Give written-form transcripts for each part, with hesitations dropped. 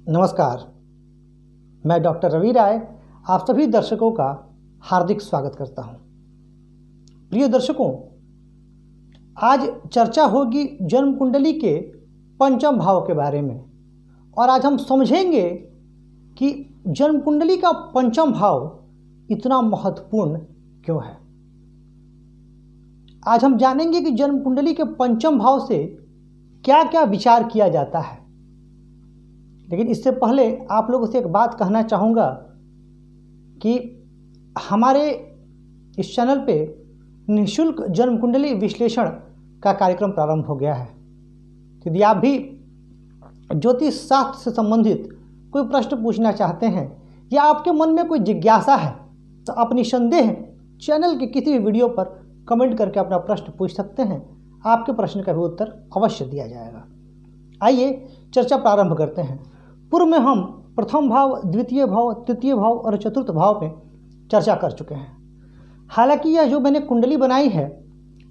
नमस्कार, मैं डॉक्टर रवि राय आप सभी दर्शकों का हार्दिक स्वागत करता हूं। प्रिय दर्शकों, आज चर्चा होगी जन्म कुंडली के पंचम भाव के बारे में और आज हम समझेंगे कि जन्म कुंडली का पंचम भाव इतना महत्वपूर्ण क्यों है। आज हम जानेंगे कि जन्म कुंडली के पंचम भाव से क्या क्या विचार किया जाता है। लेकिन इससे पहले आप लोगों से एक बात कहना चाहूँगा कि हमारे इस चैनल पे निःशुल्क जन्म कुंडली विश्लेषण का कार्यक्रम प्रारंभ हो गया है। यदि आप भी ज्योतिष शास्त्र से संबंधित कोई प्रश्न पूछना चाहते हैं या आपके मन में कोई जिज्ञासा है तो आप निसंदेह चैनल के किसी भी वीडियो पर कमेंट करके अपना प्रश्न पूछ सकते हैं। आपके प्रश्न का भी उत्तर अवश्य दिया जाएगा। आइए चर्चा प्रारंभ करते हैं। पूर्व में हम प्रथम भाव, द्वितीय भाव, तृतीय भाव और चतुर्थ भाव में चर्चा कर चुके हैं। हालांकि यह जो मैंने कुंडली बनाई है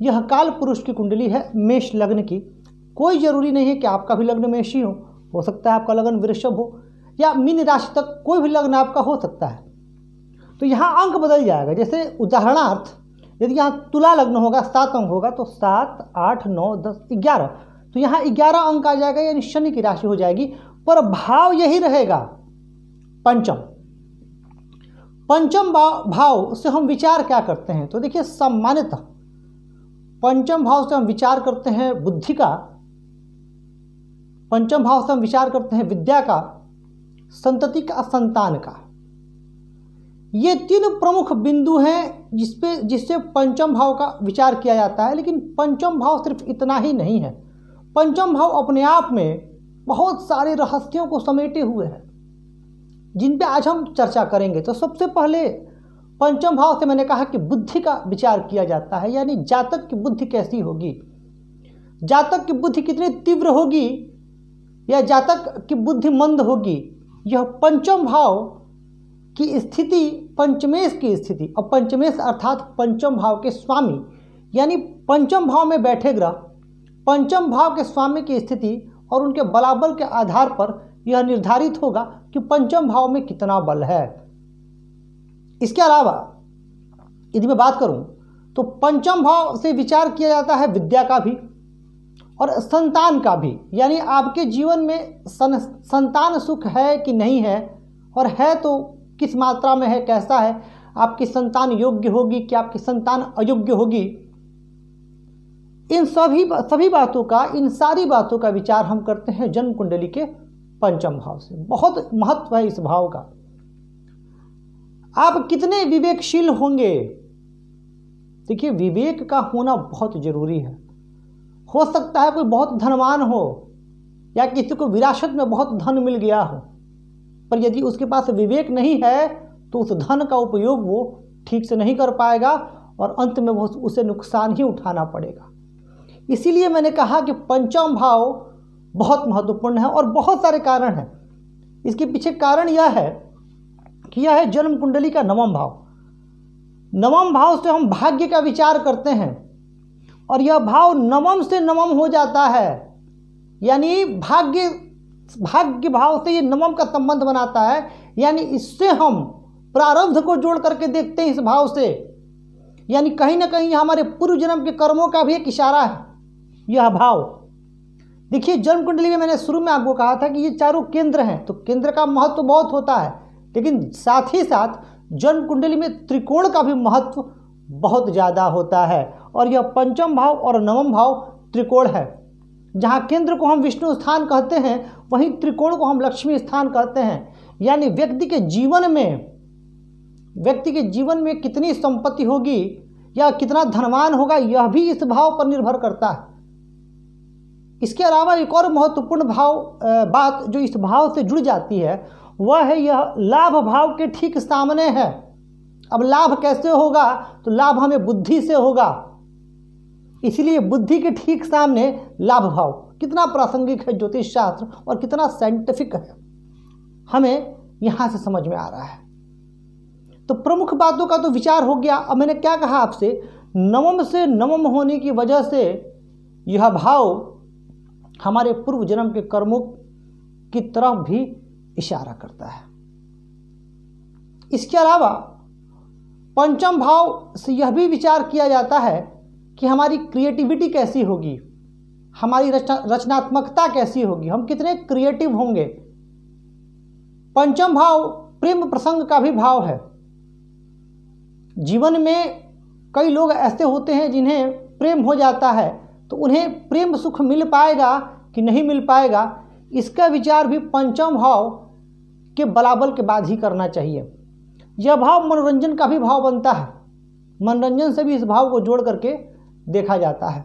यह काल पुरुष की कुंडली है, मेष लग्न की। कोई ज़रूरी नहीं है कि आपका भी लग्न मेष ही हो सकता है आपका लग्न वृषभ हो या मीन राशि तक कोई भी लग्न आपका हो सकता है। तो यहाँ अंक बदल जाएगा। जैसे उदाहरणार्थ यदि यहाँ तुला लग्न होगा 7 अंक होगा तो 7, 8, 9, 10, 11, तो यहाँ 11 अंक आ जाएगा, यानी शनि की राशि हो जाएगी, पर भाव यही रहेगा पंचम। पंचम भाव से हम विचार क्या करते हैं तो देखिए, सामान्यतः पंचम भाव से हम विचार करते हैं बुद्धि का, पंचम भाव से हम विचार करते हैं विद्या का, संतति का, संतान का। ये 3 प्रमुख बिंदु हैं जिससे पंचम भाव का विचार किया जाता है। लेकिन पंचम भाव सिर्फ इतना ही नहीं है। पंचम भाव अपने आप में बहुत सारे रहस्यों को समेटे हुए है जिन पे आज हम चर्चा करेंगे। तो सबसे पहले पंचम भाव से मैंने कहा कि बुद्धि का विचार किया जाता है, यानी जातक की बुद्धि कैसी होगी, जातक की बुद्धि कितनी तीव्र होगी या जातक की बुद्धि मंद होगी। यह पंचम भाव की स्थिति, पंचमेश की स्थिति, और पंचमेश अर्थात पंचम भाव के स्वामी, यानी पंचम भाव में बैठे ग्रह पंचम भाव के स्वामी की स्थिति और उनके बलाबल के आधार पर यह निर्धारित होगा कि पंचम भाव में कितना बल है। इसके अलावा यदि मैं बात करूं तो पंचम भाव से विचार किया जाता है विद्या का भी और संतान का भी, यानी आपके जीवन में संतान सुख है कि नहीं है, और है तो किस मात्रा में है, कैसा है, आपकी संतान योग्य होगी कि आपकी संतान अयोग्य होगी। इन सभी बातों का, इन सारी बातों का विचार हम करते हैं जन्म कुंडली के पंचम भाव से। बहुत महत्व है इस भाव का। आप कितने विवेकशील होंगे, देखिए विवेक का होना बहुत जरूरी है। हो सकता है कोई बहुत धनवान हो या किसी को विरासत में बहुत धन मिल गया हो, पर यदि उसके पास विवेक नहीं है तो उस धन का उपयोग वो ठीक से नहीं कर पाएगा और अंत में वो उसे नुकसान ही उठाना पड़ेगा। इसीलिए मैंने कहा कि पंचम भाव बहुत महत्वपूर्ण है और बहुत सारे कारण हैं। इसके पीछे कारण यह है कि यह है जन्म कुंडली का नवम भाव। नवम भाव से हम भाग्य का विचार करते हैं और यह भाव नवम से नवम हो जाता है, यानी भाग्य भाव से ये नवम का संबंध बनाता है, यानी इससे हम प्रारब्ध को जोड़ करके देखते हैं इस भाव से, यानी कहीं ना कहीं हमारे पूर्व जन्म के कर्मों का भी एक इशारा है यह भाव। देखिए जन्म कुंडली में मैंने शुरू में आपको कहा था कि ये चारों केंद्र हैं, तो केंद्र का महत्व बहुत होता है, लेकिन साथ ही साथ जन्म कुंडली में त्रिकोण का भी महत्व बहुत ज़्यादा होता है। और यह पंचम भाव और नवम भाव त्रिकोण है। जहाँ केंद्र को हम विष्णु स्थान कहते हैं वहीं त्रिकोण को हम लक्ष्मी स्थान कहते हैं। यानी व्यक्ति के जीवन में कितनी संपत्ति होगी या कितना धनवान होगा, यह भी इस भाव पर निर्भर करता है। इसके अलावा एक और महत्वपूर्ण बात जो इस भाव से जुड़ जाती है वह है यह लाभ भाव के ठीक सामने है। अब लाभ कैसे होगा तो लाभ हमें बुद्धि से होगा, इसलिए बुद्धि के ठीक सामने लाभ भाव। कितना प्रासंगिक है ज्योतिष शास्त्र और कितना साइंटिफिक है, हमें यहाँ से समझ में आ रहा है। तो प्रमुख बातों का तो विचार हो गया। अब मैंने क्या कहा आपसे, नवम से नवम होने की वजह से यह भाव हमारे पूर्व जन्म के कर्मों की तरफ भी इशारा करता है। इसके अलावा पंचम भाव से यह भी विचार किया जाता है कि हमारी क्रिएटिविटी कैसी होगी, हमारी रचनात्मकता कैसी होगी, हम कितने क्रिएटिव होंगे। पंचम भाव प्रेम प्रसंग का भी भाव है। जीवन में कई लोग ऐसे होते हैं जिन्हें प्रेम हो जाता है, तो उन्हें प्रेम सुख मिल पाएगा कि नहीं मिल पाएगा, इसका विचार भी पंचम भाव के बलाबल के बाद ही करना चाहिए। यह भाव मनोरंजन का भी भाव बनता है, मनोरंजन से भी इस भाव को जोड़ करके देखा जाता है।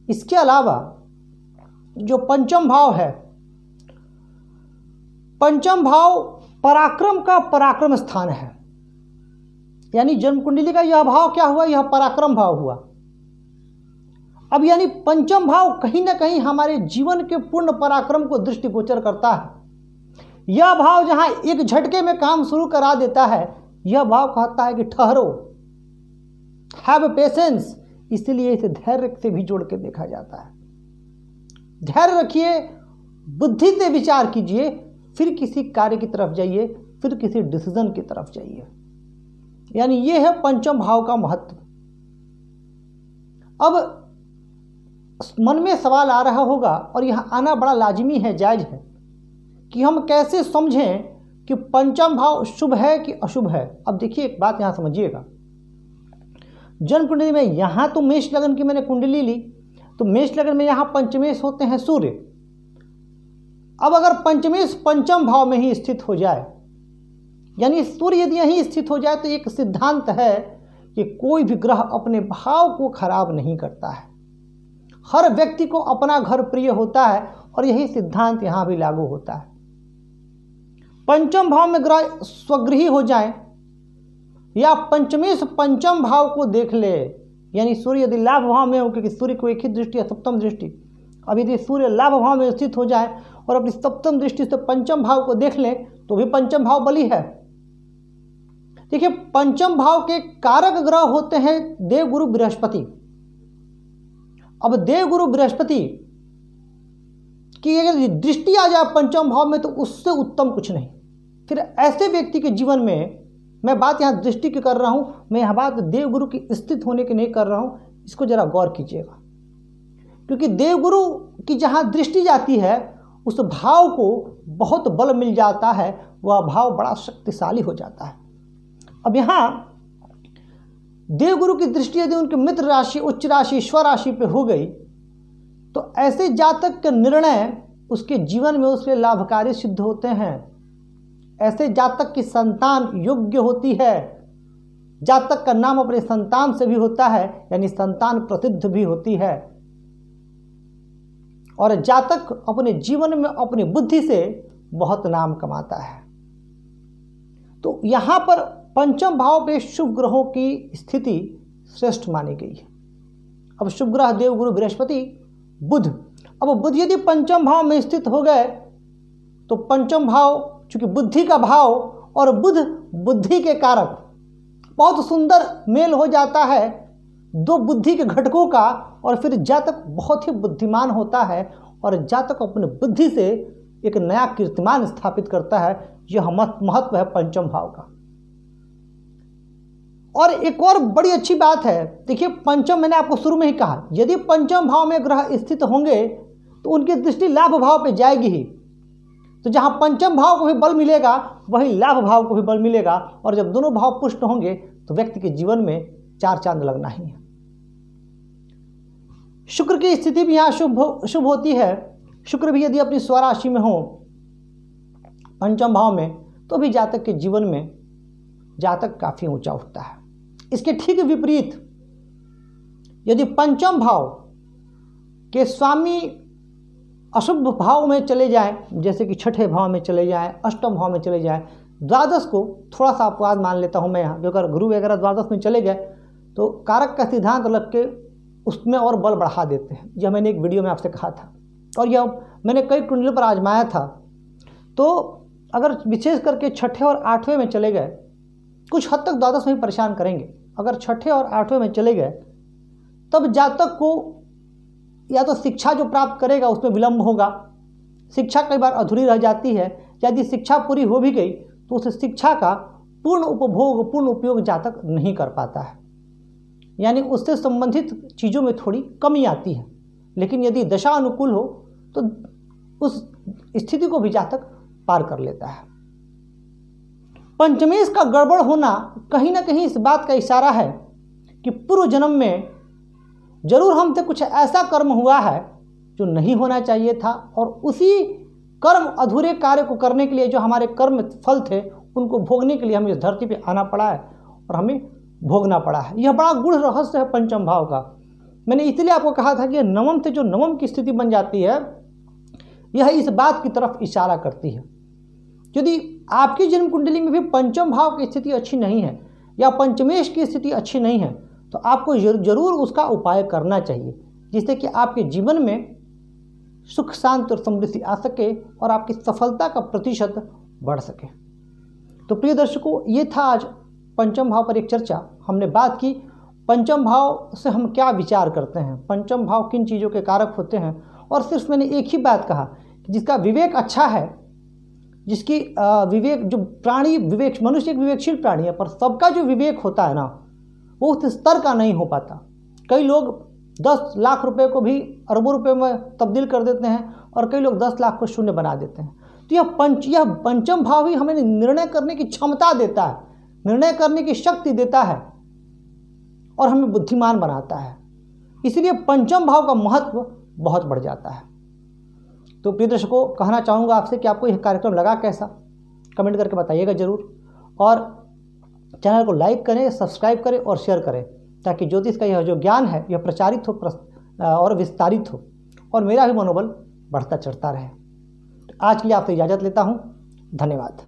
इसके अलावा जो पंचम भाव है, पंचम भाव पराक्रम का पराक्रम स्थान है, यानी जन्म कुंडली का यह भाव क्या हुआ, यह पराक्रम भाव हुआ। अब यानी पंचम भाव कहीं ना कहीं हमारे जीवन के पूर्ण पराक्रम को दृष्टिगोचर करता है। यह भाव जहां एक झटके में काम शुरू करा देता है, यह भाव कहता है कि ठहरो, हैव पेशेंस, इसलिए इसे धैर्य से भी जोड़ के देखा जाता है। धैर्य रखिए, बुद्धि से विचार कीजिए, फिर किसी कार्य की तरफ जाइए, फिर किसी डिसीजन की तरफ जाइए। यानी यह है पंचम भाव का महत्व। अब मन में सवाल आ रहा होगा, और यह आना बड़ा लाजिमी है, जायज है, कि हम कैसे समझें कि पंचम भाव शुभ है कि अशुभ है। अब देखिए एक बात यहां समझिएगा, जन्म कुंडली में यहां तो मेष लगन की मैंने कुंडली ली, तो मेष लगन में यहां पंचमेश होते हैं सूर्य। अब अगर पंचमेश पंचम भाव में ही स्थित हो जाए, यानी सूर्य यदि यहीं स्थित हो जाए, तो एक सिद्धांत है कि कोई भी ग्रह अपने भाव को खराब नहीं करता है। हर व्यक्ति को अपना घर प्रिय होता है, और यही सिद्धांत यहां भी लागू होता है। पंचम भाव में ग्रह स्वगृही हो जाए, या पंचमेश पंचम भाव को देख ले, यानी सूर्य यदि लाभ भाव में हो, क्योंकि सूर्य को एक ही दृष्टि है, सप्तम दृष्टि। अब यदि सूर्य लाभ भाव में स्थित हो जाए और अपनी सप्तम दृष्टि से पंचम भाव को देख ले, तो भी पंचम भाव बली है। देखिए, पंचम भाव के कारक ग्रह होते हैं देवगुरु बृहस्पति। अब देवगुरु बृहस्पति की अगर दृष्टि आ जाए पंचम भाव में, तो उससे उत्तम कुछ नहीं। फिर ऐसे व्यक्ति के जीवन में, मैं बात यहाँ दृष्टि की कर रहा हूँ, मैं यह बात देवगुरु की स्थित होने की नहीं कर रहा हूँ, इसको जरा गौर कीजिएगा। क्योंकि देवगुरु की जहाँ दृष्टि जाती है, उस भाव को बहुत बल मिल जाता है, वह भाव बड़ा शक्तिशाली हो जाता है। अब यहाँ देवगुरु की दृष्टि यदि उनके मित्र राशि, उच्च राशि, स्वराशि पे हो गई, तो ऐसे जातक के निर्णय उसके जीवन में उसके लाभकारी सिद्ध होते हैं। ऐसे जातक की संतान योग्य होती है, जातक का नाम अपने संतान से भी होता है, यानी संतान प्रसिद्ध भी होती है, और जातक अपने जीवन में अपनी बुद्धि से बहुत नाम कमाता है। तो यहाँ पर पंचम भाव पे शुभ ग्रहों की स्थिति श्रेष्ठ मानी गई है। अब शुभ ग्रह देवगुरु बृहस्पति, बुध। अब बुध यदि पंचम भाव में स्थित हो गए, तो पंचम भाव चूंकि बुद्धि का भाव और बुध बुद्धि के कारक, बहुत सुंदर मेल हो जाता है दो बुद्धि के घटकों का, और फिर जातक बहुत ही बुद्धिमान होता है, और जातक अपनी बुद्धि से एक नया कीर्तिमान स्थापित करता है। यह महत्व है पंचम भाव का। और एक और बड़ी अच्छी बात है, देखिए पंचम, मैंने आपको शुरू में ही कहा, यदि पंचम भाव में ग्रह स्थित होंगे तो उनकी दृष्टि लाभ भाव पे जाएगी ही। तो जहां पंचम भाव को भी बल मिलेगा, वही लाभ भाव को भी बल मिलेगा, और जब दोनों भाव पुष्ट होंगे तो व्यक्ति के जीवन में चार चांद लगना ही है। शुक्र की स्थिति भी यहाँ शुभ होती है। शुक्र भी यदि अपनी स्वराशि में हो पंचम भाव में, तो भी जातक के जीवन में जातक काफी ऊंचा उठता है। इसके ठीक विपरीत यदि पंचम भाव के स्वामी अशुभ भाव में चले जाएं, जैसे कि छठे भाव में चले जाएं, अष्टम भाव में चले जाएं, द्वादश को थोड़ा सा अपवाद मान लेता हूं मैं यहाँ, जो अगर गुरु वगैरह द्वादश में चले गए तो कारक का सिद्धांत लग के उसमें और बल बढ़ा देते हैं। यह मैंने एक वीडियो में आपसे कहा था, और यह मैंने कई कुंडली पर आजमाया था। तो अगर विशेष करके छठे और आठवें में चले गए, कुछ हद तक द्वादश में ही परेशान करेंगे। अगर छठे और आठवें में चले गए, तब जातक को या तो शिक्षा जो प्राप्त करेगा उसमें विलंब होगा, शिक्षा कई बार अधूरी रह जाती है। यदि शिक्षा पूरी हो भी गई तो उस शिक्षा का पूर्ण उपभोग, पूर्ण उपयोग जातक नहीं कर पाता है, यानी उससे संबंधित चीज़ों में थोड़ी कमी आती है। लेकिन यदि दशा अनुकूल हो तो उस स्थिति को भी जातक पार कर लेता है। पंचमेश का गड़बड़ होना कहीं ना कहीं इस बात का इशारा है कि पूर्व जन्म में जरूर हमसे कुछ ऐसा कर्म हुआ है जो नहीं होना चाहिए था, और उसी कर्म अधूरे कार्य को करने के लिए जो हमारे कर्म फल थे उनको भोगने के लिए हमें इस धरती पे आना पड़ा है और हमें भोगना पड़ा है। यह बड़ा गूढ़ रहस्य है पंचम भाव का। मैंने इसलिए आपको कहा था कि नवम से जो नवम की स्थिति बन जाती है, यह इस बात की तरफ इशारा करती है। यदि आपकी जन्म कुंडली में भी पंचम भाव की स्थिति अच्छी नहीं है या पंचमेश की स्थिति अच्छी नहीं है तो आपको जरूर उसका उपाय करना चाहिए, जिससे कि आपके जीवन में सुख शांति और समृद्धि आ सके और आपकी सफलता का प्रतिशत बढ़ सके। तो प्रिय दर्शकों, ये था आज पंचम भाव पर एक चर्चा। हमने बात की पंचम भाव से हम क्या विचार करते हैं, पंचम भाव किन चीज़ों के कारक होते हैं, और सिर्फ मैंने एक ही बात कहा कि जिसका विवेक अच्छा है, जिसकी विवेक, जो प्राणी विवेक, मनुष्य एक विवेकशील प्राणी है, पर सबका जो विवेक होता है ना वो उस स्तर का नहीं हो पाता। कई लोग 10 लाख रुपए को भी अरबों रुपए में तब्दील कर देते हैं और कई लोग 10 लाख को शून्य बना देते हैं। तो यह पंचम भाव ही हमें निर्णय करने की क्षमता देता है, निर्णय करने की शक्ति देता है और हमें बुद्धिमान बनाता है। इसलिए पंचम भाव का महत्व बहुत बढ़ जाता है। तो प्रिय दर्शकों, कहना चाहूँगा आपसे कि आपको यह कार्यक्रम लगा कैसा, कमेंट करके बताइएगा ज़रूर, और चैनल को लाइक करें, सब्सक्राइब करें और शेयर करें, ताकि ज्योतिष का यह जो ज्ञान है यह प्रचारित हो और विस्तारित हो और मेरा भी मनोबल बढ़ता चढ़ता रहे। आज के लिए आपसे इजाज़त लेता हूँ। धन्यवाद।